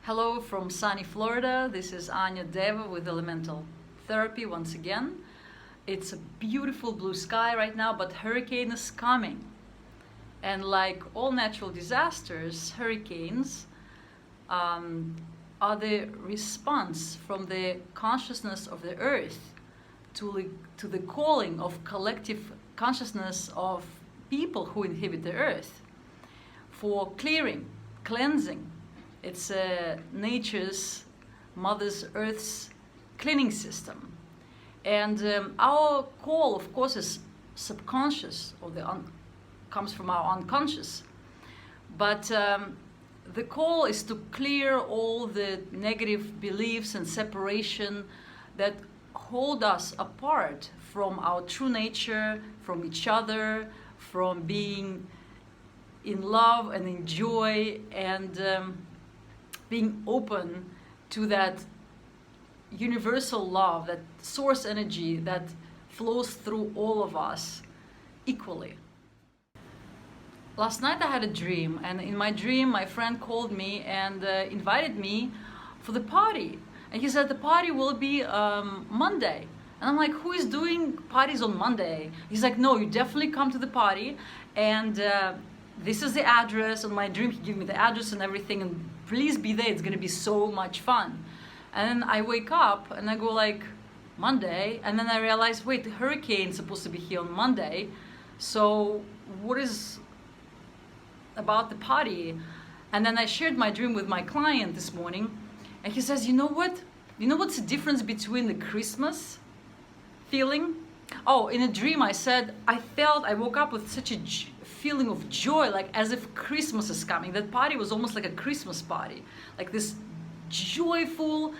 Hello from sunny Florida. This is Anya Deva with Elemental Therapy once again. It's a beautiful blue sky right now, but hurricane is coming. And like all natural disasters, hurricanes are the response from the consciousness of the earth to the calling of collective consciousness of people who inhabit the earth for clearing, cleansing. It's nature's, Mother's Earth's cleaning system. And our call, of course, is subconscious, or comes from our unconscious. But the call is to clear all the negative beliefs and separation that hold us apart from our true nature, from each other, from being in love and in joy, and being open to that universal love, that source energy that flows through all of us equally. Last night I had a dream, and in my dream my friend called me and invited me for the party. And he said the party will be Monday. And I'm like, who is doing parties on Monday? He's like, no, you definitely come to the party, and this is the address. On my dream he gave me the address and everything, and please be there, it's gonna be so much fun. And then I wake up and I go like, Monday? And then I realize, wait, the hurricane's supposed to be here on Monday, so what is about the party? And then I shared my dream with my client this morning, and he says, you know what? You know what's the difference between the Christmas feeling? Oh, in a dream I said, I woke up with such a feeling of joy, like as if Christmas is coming. That party was almost like a Christmas party, like this joyful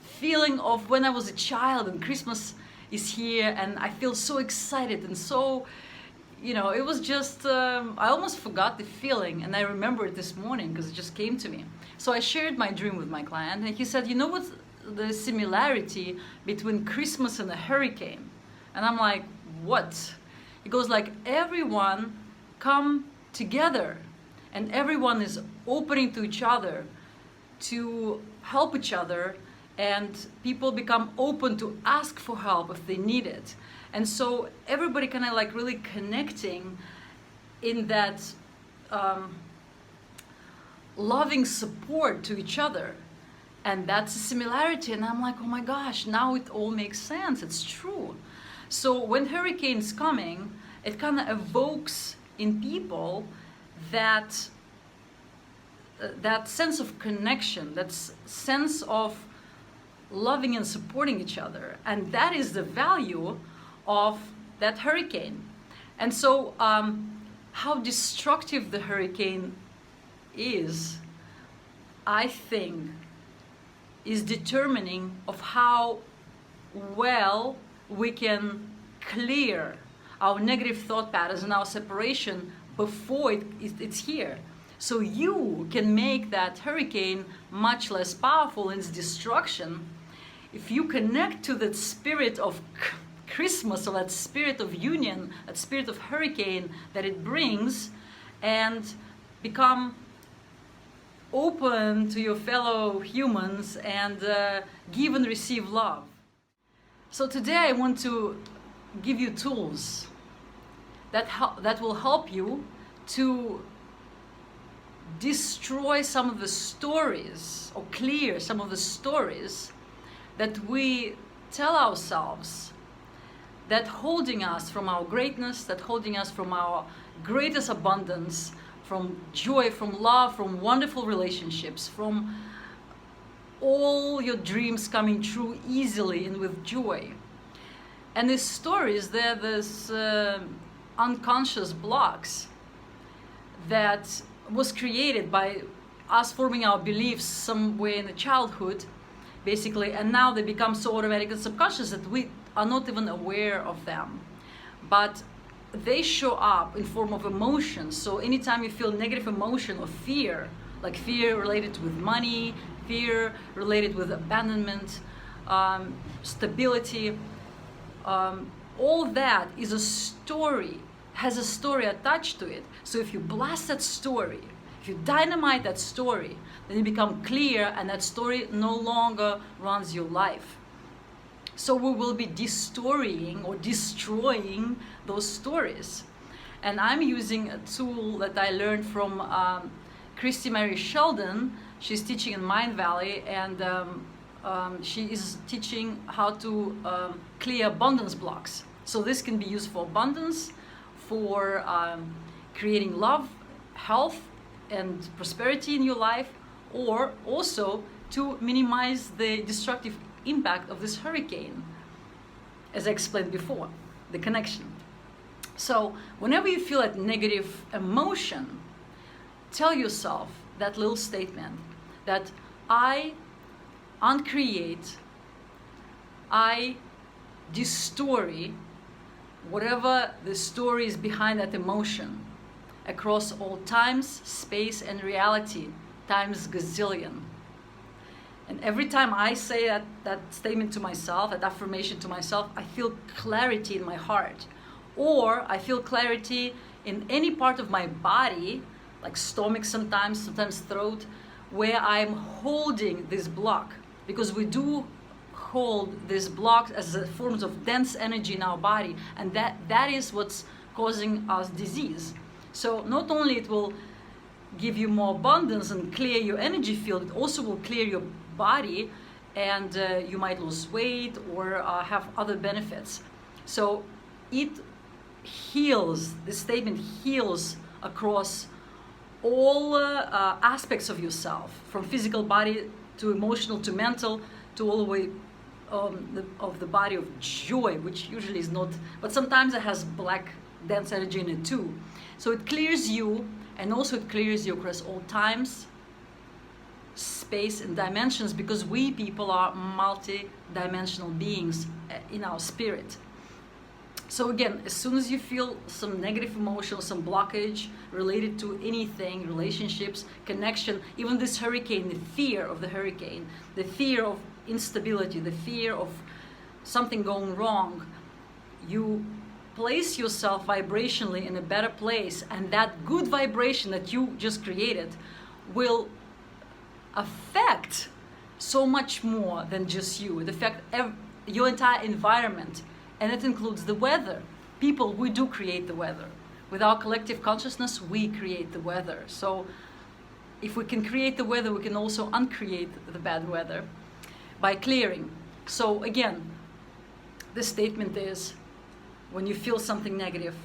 feeling of when I was a child and Christmas is here, and I feel so excited and so, it was just, I almost forgot the feeling, and I remember it this morning because it just came to me. So I shared my dream with my client, and he said, you know what's the similarity between Christmas and a hurricane? And I'm like, what? He goes like, everyone come together and everyone is opening to each other to help each other, and people become open to ask for help if they need it. And so everybody kind of like really connecting in that loving support to each other. And that's a similarity. And I'm like, oh my gosh, now it all makes sense. It's true. So when hurricane's coming, it kind of evokes in people that sense of connection, that sense of loving and supporting each other. And that is the value of that hurricane. And so how destructive the hurricane is, I think, is determining of how well we can clear our negative thought patterns and our separation before it's here. So you can make that hurricane much less powerful in its destruction if you connect to that spirit of Christmas, or that spirit of union, that spirit of hurricane that it brings, and become open to your fellow humans and give and receive love. So today I want to give you tools that will help you to destroy some of the stories, or clear some of the stories that we tell ourselves, that holding us from our greatness, that holding us from our greatest abundance, from joy, from love, from wonderful relationships, from all your dreams coming true easily and with joy. And these stories, they're this unconscious blocks that was created by us forming our beliefs somewhere in the childhood, basically, and now they become so automatic and subconscious that we are not even aware of them. But they show up in form of emotions. So anytime you feel negative emotion or fear, like fear related with money, fear related with abandonment, stability, all that is a story, has a story attached to it. So if you blast that story, If you dynamite that story, then you become clear, and that story no longer runs your life. So we will be destorying or destroying those stories. And I'm using a tool that I learned from Christy Mary Sheldon. She's teaching in Mind Valley, and she is teaching how to clear abundance blocks. So this can be used for abundance, for creating love, health, and prosperity in your life, or also to minimize the destructive impact of this hurricane, as I explained before, the connection. So whenever you feel that negative emotion, tell yourself that little statement that I uncreate, I destory whatever the story is behind that emotion across all times, space, and reality times gazillion. And every time I say that statement to myself, that affirmation to myself, I feel clarity in my heart. Or I feel clarity in any part of my body, like stomach sometimes throat, where I'm holding this block. Because we do hold this block as a form of dense energy in our body, and that is what's causing us disease. So not only it will give you more abundance and clear your energy field, it also will clear your body, and you might lose weight or have other benefits. So it heals, this statement heals across all aspects of yourself, from physical body to emotional to mental to all the way of the body of joy, which usually is not, but sometimes it has black dense energy in it too. So it clears you, and also it clears you across all times, space, and dimensions, because we people are multi-dimensional beings in our spirit. So again, as soon as you feel some negative emotion, some blockage related to anything, relationships, connection, even this hurricane, the fear of the hurricane, the fear of instability, the fear of something going wrong, you place yourself vibrationally in a better place, and that good vibration that you just created will affect so much more than just you. It affects your entire environment, and it includes the weather. People, we do create the weather. With our collective consciousness, we create the weather. So if we can create the weather, we can also uncreate the bad weather by clearing. So again, the statement is, when you feel something negative,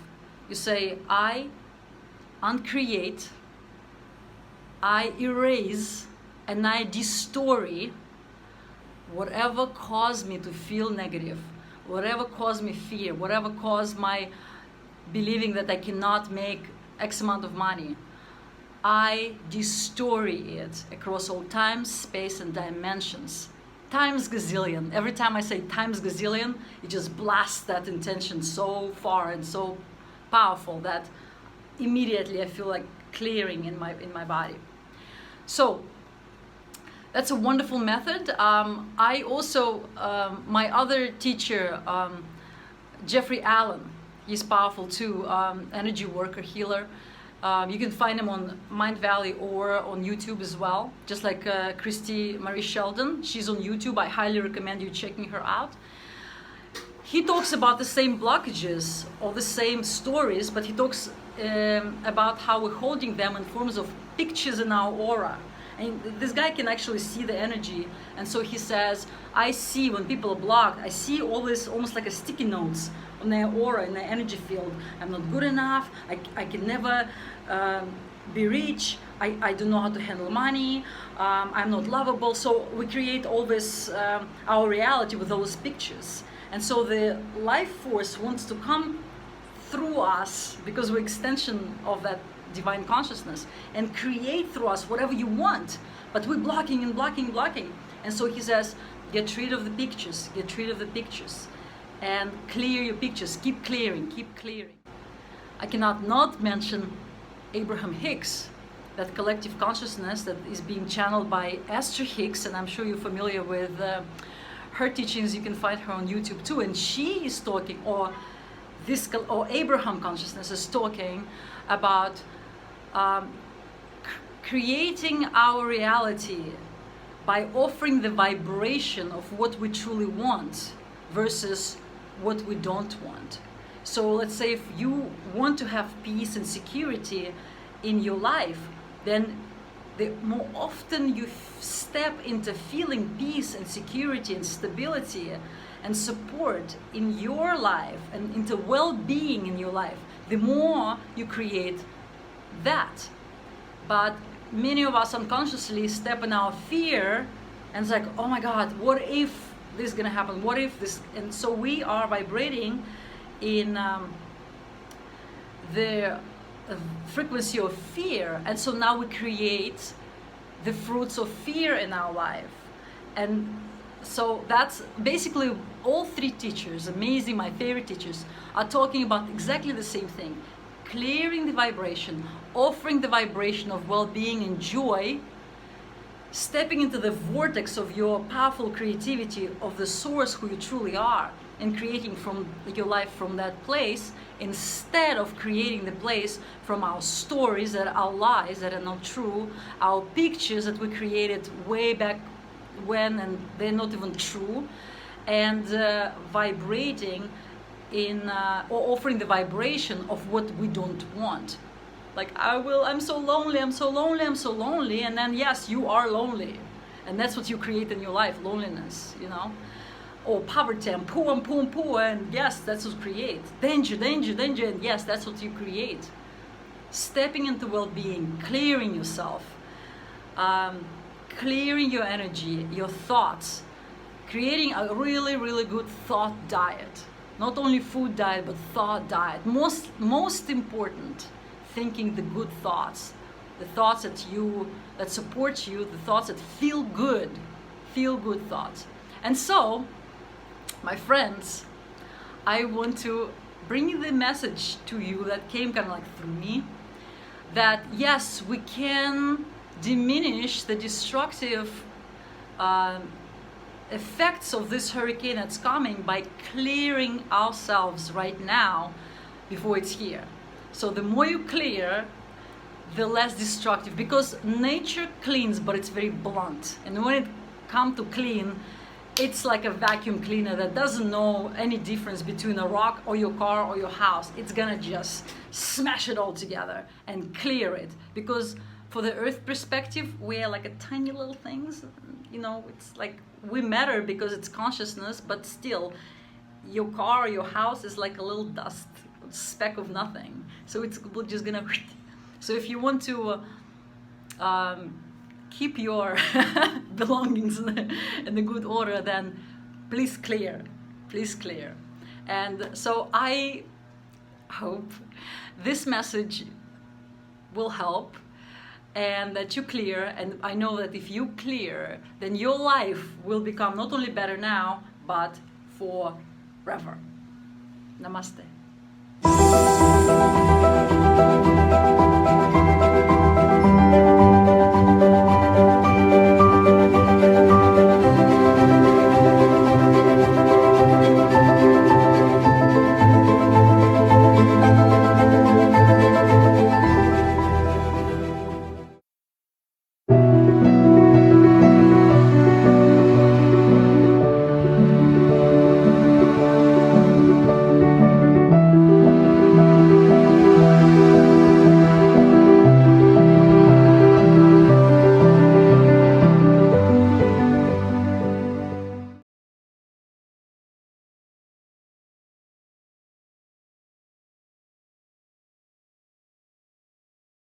you say, I uncreate, I erase, and I destory whatever caused me to feel negative, whatever caused me fear, whatever caused my believing that I cannot make X amount of money. I destory it across all times, space, and dimensions. Times gazillion. Every time I say times gazillion, it just blasts that intention so far and so powerful that immediately I feel like clearing in my body. So that's a wonderful method. I also, my other teacher, Jeffrey Allen, he's powerful too, energy worker, healer. You can find him on Mind Valley or on YouTube as well, just like Christy Marie Sheldon. She's on YouTube. I highly recommend you checking her out. He talks about the same blockages or the same stories, but he talks about how we're holding them in forms of pictures in our aura. And this guy can actually see the energy, and so he says, I see when people are blocked, I see all this almost like a sticky notes on their aura, in their energy field. I'm not good enough, I can never be rich, I don't know how to handle money, I'm not lovable. So we create all this, our reality with those pictures. And so the life force wants to come through us, because we're extension of that divine consciousness, and create through us whatever you want, but we're blocking and blocking, blocking. And so he says, get rid of the pictures, get rid of the pictures, and clear your pictures. Keep clearing, keep clearing. I cannot not mention Abraham Hicks, that collective consciousness that is being channeled by Esther Hicks, and I'm sure you're familiar with her teachings. You can find her on YouTube too, and she is talking, or Abraham consciousness is talking about creating our reality by offering the vibration of what we truly want versus what we don't want. So let's say if you want to have peace and security in your life, then the more often you step into feeling peace and security and stability and support in your life and into well-being in your life, the more you create that. But many of us unconsciously step in our fear, and it's like, oh my God, what if this is gonna happen? What if this? And so we are vibrating in the frequency of fear, and so now we create the fruits of fear in our life. And so that's basically all three teachers, amazing, my favorite teachers, are talking about exactly the same thing. Clearing the vibration, offering the vibration of well-being and joy, stepping into the vortex of your powerful creativity, of the source who you truly are, and creating from your life from that place, instead of creating the place from our stories that are lies, that are not true, our pictures that we created way back when and they're not even true, and vibrating in or offering the vibration of what we don't want. Like, I'm so lonely, I'm so lonely, I'm so lonely, and then yes, you are lonely, and that's what you create in your life, loneliness, you know, or poverty and poor, and yes, that's what you create. Danger, danger, danger, and yes, that's what you create. Stepping into well-being, clearing yourself, clearing your energy, your thoughts, creating a really, really good thought diet. Not only food diet, but thought diet. Most important, thinking the good thoughts, the thoughts that support you, the thoughts that feel good thoughts. And so, my friends, I want to bring the message to you that came kind of like through me, that yes, we can diminish the destructive effects of this hurricane that's coming by clearing ourselves right now before it's here. So the more you clear, the less destructive, because nature cleans, but it's very blunt. And when it comes to clean, it's like a vacuum cleaner that doesn't know any difference between a rock or your car or your house. It's gonna just smash it all together and clear it. Because for the earth perspective, we're like a tiny little things, you know, it's like we matter because it's consciousness, but still your car or your house is like a little dust speck of nothing. So it's just gonna, so if you want to keep your belongings in the good order, then please clear. And so I hope this message will help, and that you clear. And I know that if you clear, then your life will become not only better now, but forever. Namaste.